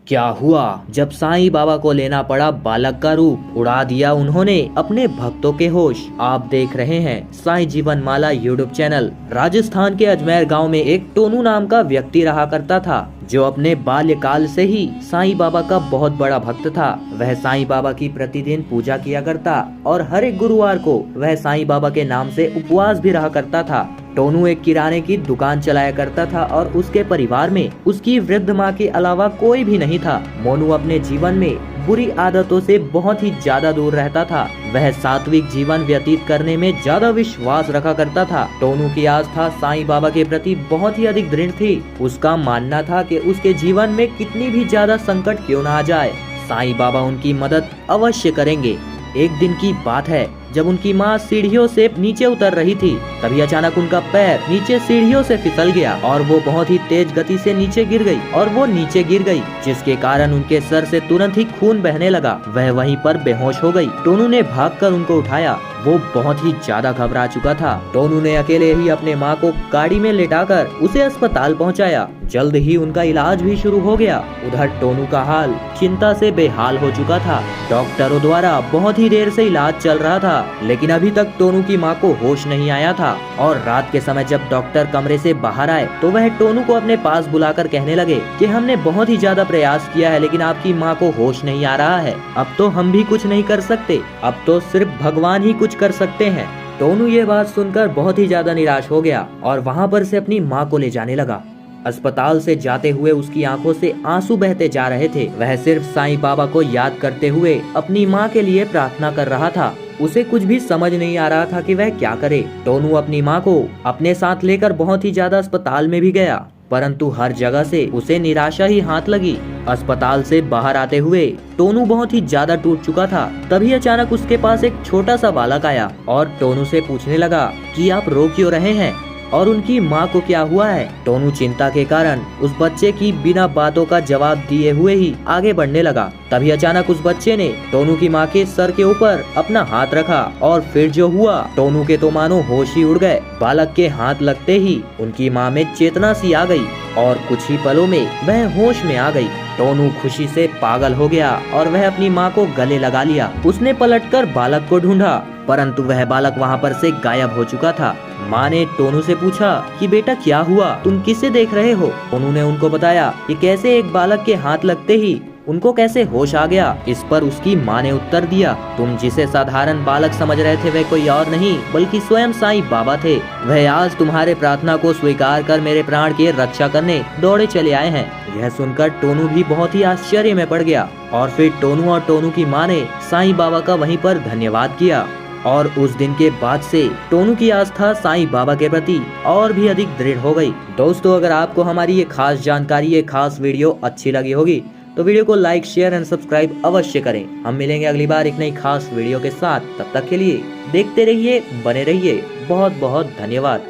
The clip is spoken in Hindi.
क्या हुआ जब साईं बाबा को लेना पड़ा बालक का रूप, उड़ा दिया उन्होंने अपने भक्तों के होश। आप देख रहे हैं साईं जीवन माला यूट्यूब चैनल। राजस्थान के अजमेर गांव में एक टोनू नाम का व्यक्ति रहा करता था, जो अपने बाल्यकाल से ही साईं बाबा का बहुत बड़ा भक्त था। वह साईं बाबा की प्रतिदिन पूजा किया करता और हर एक गुरुवार को वह साईं बाबा के नाम से उपवास भी रहा करता था। टोनू एक किराने की दुकान चलाया करता था और उसके परिवार में उसकी वृद्ध माँ के अलावा कोई भी नहीं था। मोनू अपने जीवन में बुरी आदतों से बहुत ही ज्यादा दूर रहता था। वह सात्विक जीवन व्यतीत करने में ज्यादा विश्वास रखा करता था। टोनू की आस्था साईं बाबा के प्रति बहुत ही अधिक दृढ़ थी। उसका मानना था कि उसके जीवन में कितनी भी ज्यादा संकट क्यों न आ जाए, साईं बाबा उनकी मदद अवश्य करेंगे। एक दिन की बात है, जब उनकी माँ सीढ़ियों से नीचे उतर रही थी, तभी अचानक उनका पैर नीचे सीढ़ियों से फिसल गया और वो बहुत ही तेज गति से नीचे गिर गई, जिसके कारण उनके सर से तुरंत ही खून बहने लगा। वह वहीं पर बेहोश हो गई। टोनू ने भागकर उनको उठाया। वो बहुत ही ज्यादा घबरा चुका था। टोनू ने अकेले ही अपने माँ को गाड़ी में लेटाकर उसे अस्पताल पहुँचाया। जल्द ही उनका इलाज भी शुरू हो गया। उधर टोनू का हाल चिंता से बेहाल हो चुका था। डॉक्टरों द्वारा बहुत ही देर से इलाज चल रहा था, लेकिन अभी तक टोनू की माँ को होश नहीं आया था। और रात के समय जब डॉक्टर कमरे से बाहर आए तो वह टोनू को अपने पास बुलाकर कहने लगे कि हमने बहुत ही ज्यादा प्रयास किया है, लेकिन आपकी माँ को होश नहीं आ रहा है। अब तो हम भी कुछ नहीं कर सकते, अब तो सिर्फ भगवान ही कुछ कर सकते हैं। टोनू ये बात सुनकर बहुत ही ज्यादा निराश हो गया और वहाँ पर से अपनी माँ को ले जाने लगा। अस्पताल से जाते हुए उसकी आंखों से आंसू बहते जा रहे थे। वह सिर्फ साईं बाबा को याद करते हुए अपनी माँ के लिए प्रार्थना कर रहा था। उसे कुछ भी समझ नहीं आ रहा था कि वह क्या करे। टोनू अपनी माँ को अपने साथ लेकर बहुत ही ज्यादा अस्पताल में भी गया, परंतु हर जगह से उसे निराशा ही हाथ लगी। अस्पताल से बाहर आते हुए टोनू बहुत ही ज्यादा टूट चुका था। तभी अचानक उसके पास एक छोटा सा बालक आया और टोनू से पूछने लगा कि आप रो क्यों रहे हैं और उनकी माँ को क्या हुआ है। टोनू चिंता के कारण उस बच्चे की बिना बातों का जवाब दिए हुए ही आगे बढ़ने लगा। तभी अचानक उस बच्चे ने टोनू की माँ के सर के ऊपर अपना हाथ रखा और फिर जो हुआ, टोनू के तो मानो होश ही उड़ गए। बालक के हाथ लगते ही उनकी माँ में चेतना सी आ गई और कुछ ही पलों में वह होश में आ गई। टोनू खुशी से पागल हो गया और वह अपनी माँ को गले लगा लिया। उसने पलटकर बालक को ढूंढा, परंतु वह बालक वहाँ पर से गायब हो चुका था। माँ ने टोनू से पूछा कि बेटा क्या हुआ, तुम किसे देख रहे हो। टोनू ने उनको बताया कि कैसे एक बालक के हाथ लगते ही उनको कैसे होश आ गया। इस पर उसकी माँ ने उत्तर दिया, तुम जिसे साधारण बालक समझ रहे थे वह कोई और नहीं बल्कि स्वयं साईं बाबा थे। वह आज तुम्हारे प्रार्थना को स्वीकार कर मेरे प्राण की रक्षा करने दौड़े चले आए हैं। यह सुनकर टोनू भी बहुत ही आश्चर्य में पड़ गया और फिर टोनू और टोनू की माँ ने साईं बाबा का वहीं पर धन्यवाद किया। और उस दिन के बाद से टोनू की आस्था साईं बाबा के प्रति और भी अधिक दृढ़ हो गई। दोस्तों, अगर आपको हमारी ये खास जानकारी, ये खास वीडियो अच्छी लगी होगी तो वीडियो को लाइक, शेयर एंड सब्सक्राइब अवश्य करें। हम मिलेंगे अगली बार एक नई खास वीडियो के साथ। तब तक के लिए देखते रहिए, बने रहिए। बहुत बहुत धन्यवाद।